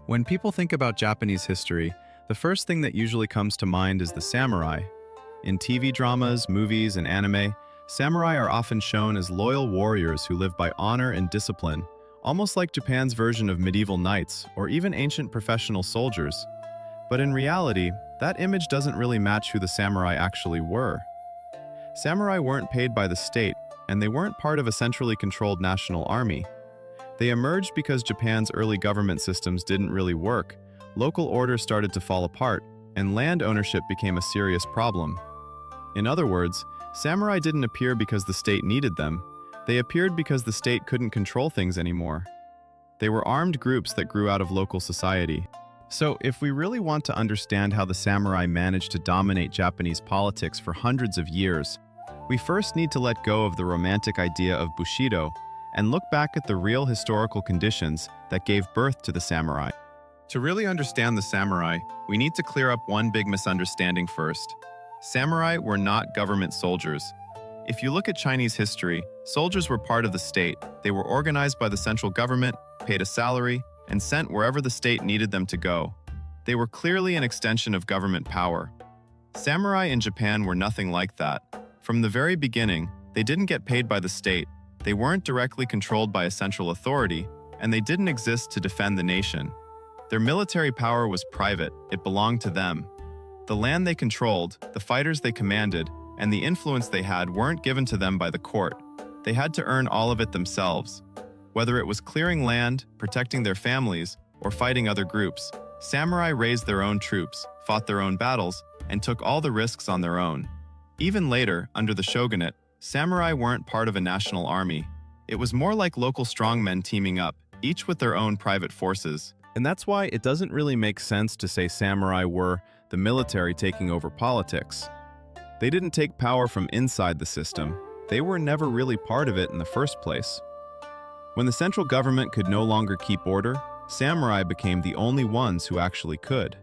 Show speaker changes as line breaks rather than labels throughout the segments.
When people think about Japanese history, the first thing that usually comes to mind is the samurai. In TV dramas, movies, and anime, samurai are often shown as loyal warriors who live by honor and discipline, almost like Japan's version of medieval knights or even ancient professional soldiers. But in reality, that image doesn't really match who the samurai actually were. Samurai weren't paid by the state, and they weren't part of a centrally controlled national army. They emerged because Japan's early government systems didn't really work, local orders started to fall apart, and land ownership became a serious problem. In other words, samurai didn't appear because the state needed them, they appeared because the state couldn't control things anymore. They were armed groups that grew out of local society. So, if we really want to understand how the samurai managed to dominate Japanese politics for hundreds of years, we first need to let go of the romantic idea of bushidō and look back at the real historical conditions that gave birth to the samurai. To really understand the samurai, we need to clear up one big misunderstanding first. Samurai were not government soldiers. If you look at Chinese history, soldiers were part of the state. They were organized by the central government, paid a salary, and sent wherever the state needed them to go. They were clearly an extension of government power. Samurai in Japan were nothing like that. From the very beginning, they didn't get paid by the state, they weren't directly controlled by a central authority, and they didn't exist to defend the nation. Their military power was private, it belonged to them. The land they controlled, the fighters they commanded, and the influence they had weren't given to them by the court. They had to earn all of it themselves. Whether it was clearing land, protecting their families, or fighting other groups, samurai raised their own troops, fought their own battles, and took all the risks on their own. Even later, under the shogunate, samurai weren't part of a national army. It was more like local strongmen teaming up, each with their own private forces. And that's why it doesn't really make sense to say samurai were the military taking over politics. They didn't take power from inside the system. They were never really part of it in the first place. When the central government could no longer keep order, samurai became the only ones who actually could.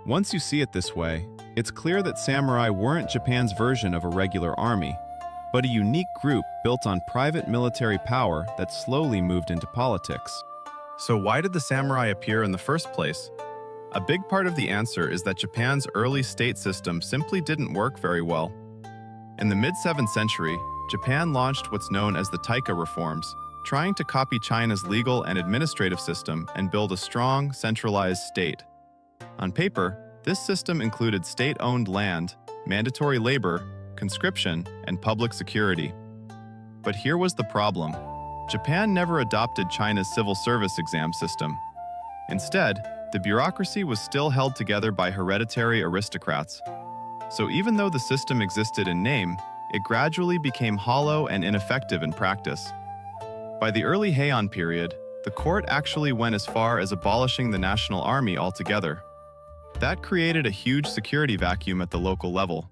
Once you see it this way, it's clear that samurai weren't Japan's version of a regular army, but a unique group built on private military power that slowly moved into politics. So why did the samurai appear in the first place? A big part of the answer is that Japan's early state system simply didn't work very well. In the mid-7th century, Japan launched what's known as the Taika reforms, trying to copy China's legal and administrative system and build a strong, centralized state. On paper, this system included state-owned land, mandatory labor, conscription, and public security. But here was the problem. Japan never adopted China's civil service exam system. Instead, the bureaucracy was still held together by hereditary aristocrats. So even though the system existed in name, it gradually became hollow and ineffective in practice. By the early Heian period, the court actually went as far as abolishing the national army altogether. That created a huge security vacuum at the local level.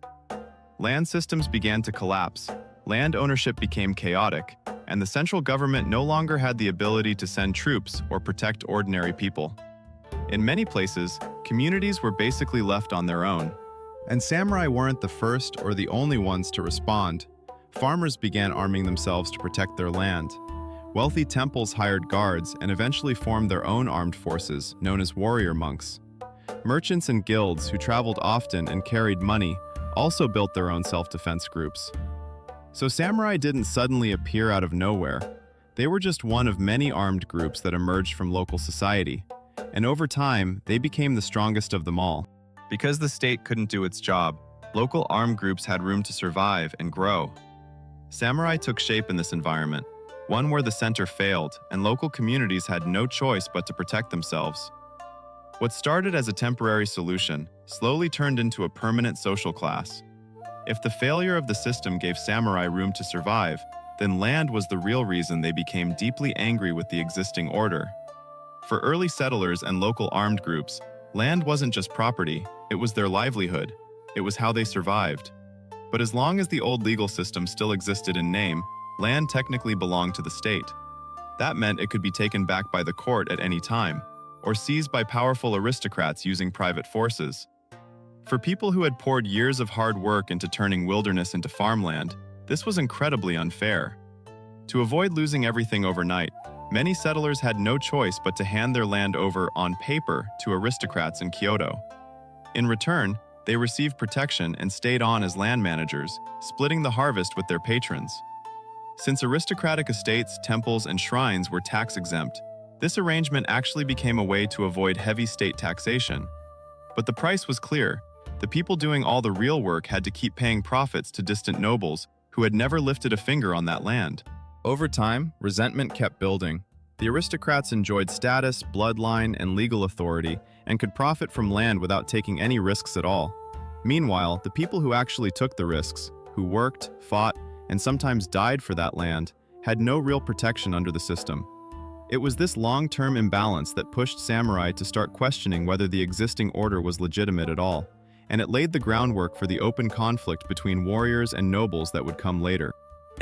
Land systems began to collapse, land ownership became chaotic, and the central government no longer had the ability to send troops or protect ordinary people. In many places, communities were basically left on their own. And samurai weren't the first or the only ones to respond. Farmers began arming themselves to protect their land. Wealthy temples hired guards and eventually formed their own armed forces, known as warrior monks. Merchants and guilds who traveled often and carried money also built their own self-defense groups. So samurai didn't suddenly appear out of nowhere. They were just one of many armed groups that emerged from local society. And over time, they became the strongest of them all. Because the state couldn't do its job, local armed groups had room to survive and grow. Samurai took shape in this environment, one where the center failed and local communities had no choice but to protect themselves. What started as a temporary solution slowly turned into a permanent social class. If the failure of the system gave samurai room to survive, then land was the real reason they became deeply angry with the existing order. For early settlers and local armed groups, land wasn't just property, it was their livelihood. It was how they survived. But as long as the old legal system still existed in name, land technically belonged to the state. That meant it could be taken back by the court at any time, or seized by powerful aristocrats using private forces. For people who had poured years of hard work into turning wilderness into farmland, this was incredibly unfair. To avoid losing everything overnight, Many settlers had no choice but to hand their land over on paper to aristocrats in Kyoto. In return, they received protection and stayed on as land managers, splitting the harvest with their patrons. Since aristocratic estates, temples, and shrines were tax-exempt, this arrangement actually became a way to avoid heavy state taxation. But the price was clear. The people doing all the real work had to keep paying profits to distant nobles who had never lifted a finger on that land. Over time, resentment kept building. The aristocrats enjoyed status, bloodline, and legal authority, and could profit from land without taking any risks at all. Meanwhile, the people who actually took the risks, who worked, fought, and sometimes died for that land, had no real protection under the system. It was this long-term imbalance that pushed samurai to start questioning whether the existing order was legitimate at all, and it laid the groundwork for the open conflict between warriors and nobles that would come later.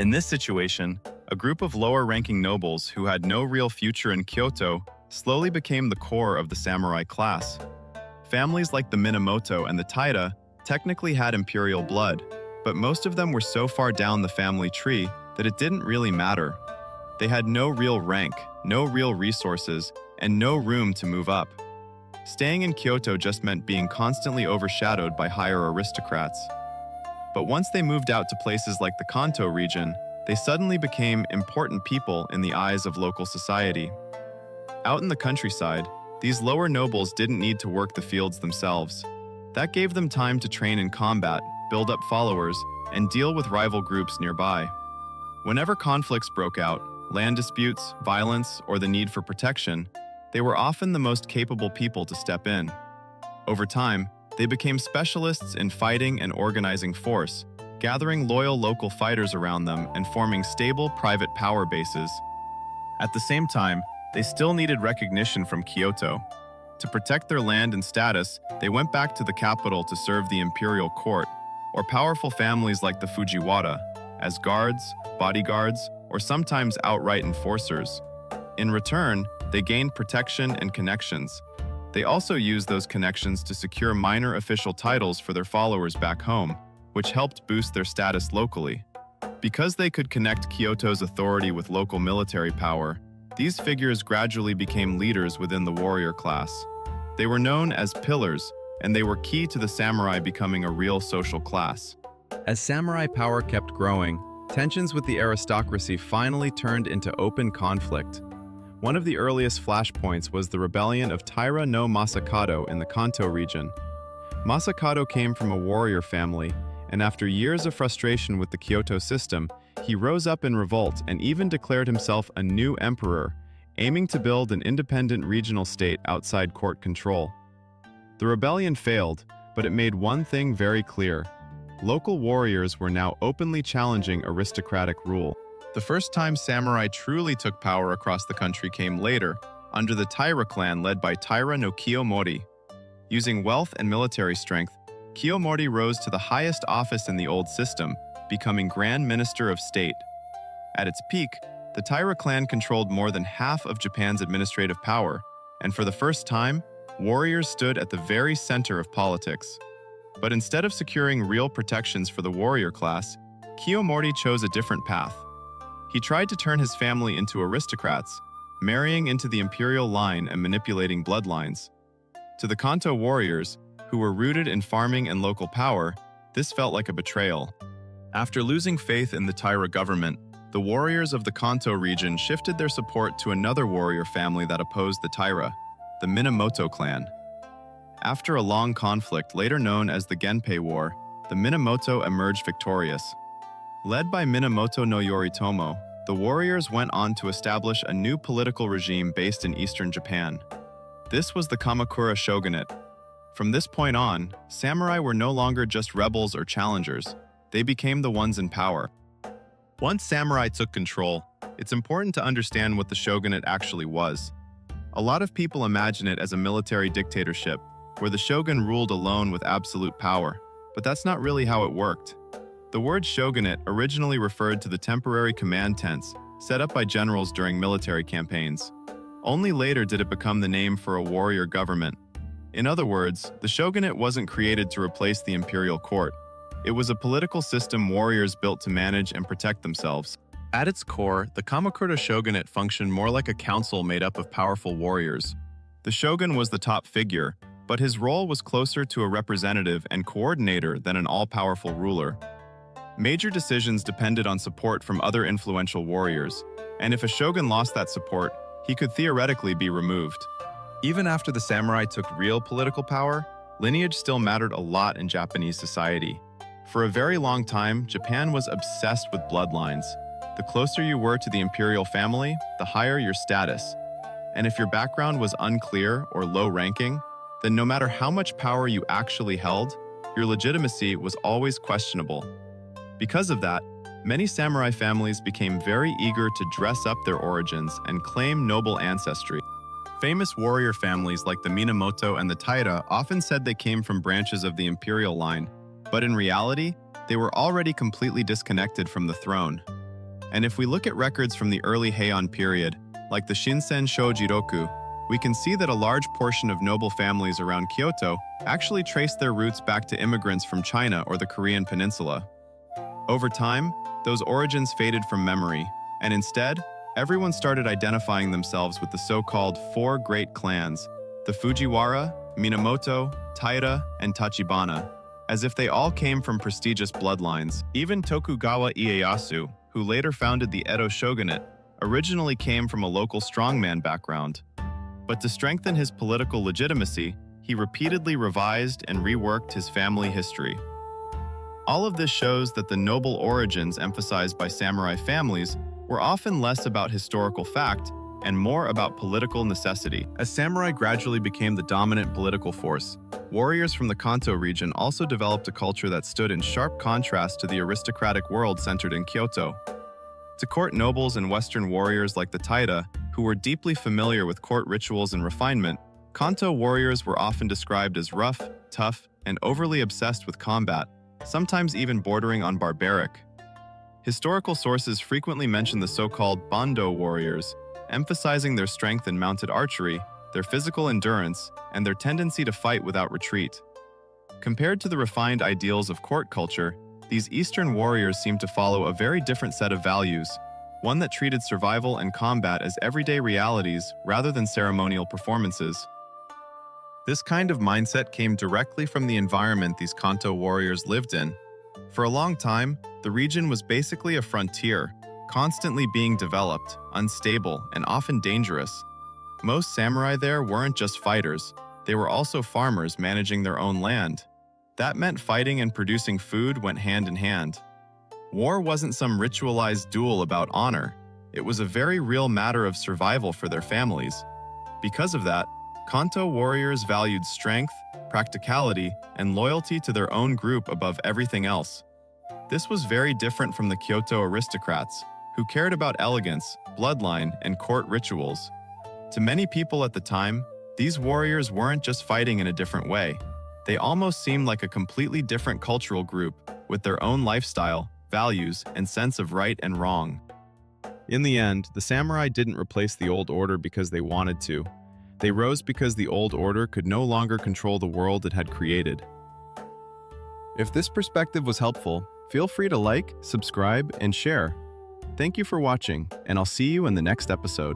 In this situation, a group of lower-ranking nobles who had no real future in Kyoto slowly became the core of the samurai class. Families like the Minamoto and the Taira technically had imperial blood, but most of them were so far down the family tree that it didn't really matter. They had no real rank, no real resources, and no room to move up. Staying in Kyoto just meant being constantly overshadowed by higher aristocrats. But once they moved out to places like the Kanto region, they suddenly became important people in the eyes of local society. Out in the countryside, these lower nobles didn't need to work the fields themselves. That gave them time to train in combat, build up followers, and deal with rival groups nearby. Whenever conflicts broke out, land disputes, violence, or the need for protection, they were often the most capable people to step in. Over time, they became specialists in fighting and organizing force, gathering loyal local fighters around them and forming stable private power bases. At the same time, they still needed recognition from Kyoto. To protect their land and status, they went back to the capital to serve the imperial court, or powerful families like the Fujiwara, as guards, bodyguards, or sometimes outright enforcers. In return, they gained protection and connections. They also used those connections to secure minor official titles for their followers back home, which helped boost their status locally. Because they could connect Kyoto's authority with local military power, these figures gradually became leaders within the warrior class. They were known as pillars, and they were key to the samurai becoming a real social class. As samurai power kept growing, tensions with the aristocracy finally turned into open conflict. One of the earliest flashpoints was the rebellion of Taira no Masakado in the Kanto region. Masakado came from a warrior family, and after years of frustration with the Kyoto system, he rose up in revolt and even declared himself a new emperor, aiming to build an independent regional state outside court control. The rebellion failed, but it made one thing very clear. Local warriors were now openly challenging aristocratic rule. The first time samurai truly took power across the country came later, under the Taira clan led by Taira no Kiyomori. Using wealth and military strength, Kiyomori rose to the highest office in the old system, becoming Grand Minister of State. At its peak, the Taira clan controlled more than half of Japan's administrative power, and for the first time, warriors stood at the very center of politics. But instead of securing real protections for the warrior class, Kiyomori chose a different path. He tried to turn his family into aristocrats, marrying into the imperial line and manipulating bloodlines. To the Kanto warriors, who were rooted in farming and local power, this felt like a betrayal. After losing faith in the Taira government, the warriors of the Kanto region shifted their support to another warrior family that opposed the Taira, the Minamoto clan. After a long conflict, later known as the Genpei War, the Minamoto emerged victorious. Led by Minamoto no Yoritomo, the warriors went on to establish a new political regime based in eastern Japan. This was the Kamakura shogunate. From this point on, samurai were no longer just rebels or challengers. They became the ones in power. Once samurai took control, it's important to understand what the shogunate actually was. A lot of people imagine it as a military dictatorship, where the shogun ruled alone with absolute power, but that's not really how it worked. The word shogunate originally referred to the temporary command tents set up by generals during military campaigns. Only later did it become the name for a warrior government. In other words, the shogunate wasn't created to replace the imperial court. It was a political system warriors built to manage and protect themselves. At its core, the Kamakura shogunate functioned more like a council made up of powerful warriors. The shogun was the top figure, but his role was closer to a representative and coordinator than an all-powerful ruler. Major decisions depended on support from other influential warriors, and if a shogun lost that support, he could theoretically be removed. Even after the samurai took real political power, lineage still mattered a lot in Japanese society. For a very long time, Japan was obsessed with bloodlines. The closer you were to the imperial family, the higher your status. And if your background was unclear or low-ranking, then no matter how much power you actually held, your legitimacy was always questionable. Because of that, many samurai families became very eager to dress up their origins and claim noble ancestry. Famous warrior families like the Minamoto and the Taira often said they came from branches of the imperial line, but in reality, they were already completely disconnected from the throne. And if we look at records from the early Heian period, like the Shinsen Shojiroku, we can see that a large portion of noble families around Kyoto actually traced their roots back to immigrants from China or the Korean peninsula. Over time, those origins faded from memory, and instead, everyone started identifying themselves with the so-called four great clans, the Fujiwara, Minamoto, Taira, and Tachibana, as if they all came from prestigious bloodlines. Even Tokugawa Ieyasu, who later founded the Edo shogunate, originally came from a local strongman background. But to strengthen his political legitimacy, he repeatedly revised and reworked his family history. All of this shows that the noble origins emphasized by samurai families were often less about historical fact and more about political necessity. As samurai gradually became the dominant political force, warriors from the Kanto region also developed a culture that stood in sharp contrast to the aristocratic world centered in Kyoto. To court nobles and Western warriors like the Taira, who were deeply familiar with court rituals and refinement, Kanto warriors were often described as rough, tough, and overly obsessed with combat, sometimes even bordering on barbaric. Historical sources frequently mention the so-called bushidō warriors, emphasizing their strength in mounted archery, their physical endurance, and their tendency to fight without retreat. Compared to the refined ideals of court culture, these Eastern warriors seem to follow a very different set of values, one that treated survival and combat as everyday realities rather than ceremonial performances. This kind of mindset came directly from the environment these Kanto warriors lived in. For a long time, the region was basically a frontier, constantly being developed, unstable, and often dangerous. Most samurai there weren't just fighters, they were also farmers managing their own land. That meant fighting and producing food went hand in hand. War wasn't some ritualized duel about honor. It was a very real matter of survival for their families. Because of that, Kanto warriors valued strength, practicality, and loyalty to their own group above everything else. This was very different from the Kyoto aristocrats, who cared about elegance, bloodline, and court rituals. To many people at the time, these warriors weren't just fighting in a different way. They almost seemed like a completely different cultural group, with their own lifestyle, values, and sense of right and wrong. In the end, the samurai didn't replace the old order because they wanted to. They rose because the old order could no longer control the world it had created. If this perspective was helpful, feel free to like, subscribe, and share. Thank you for watching, and I'll see you in the next episode.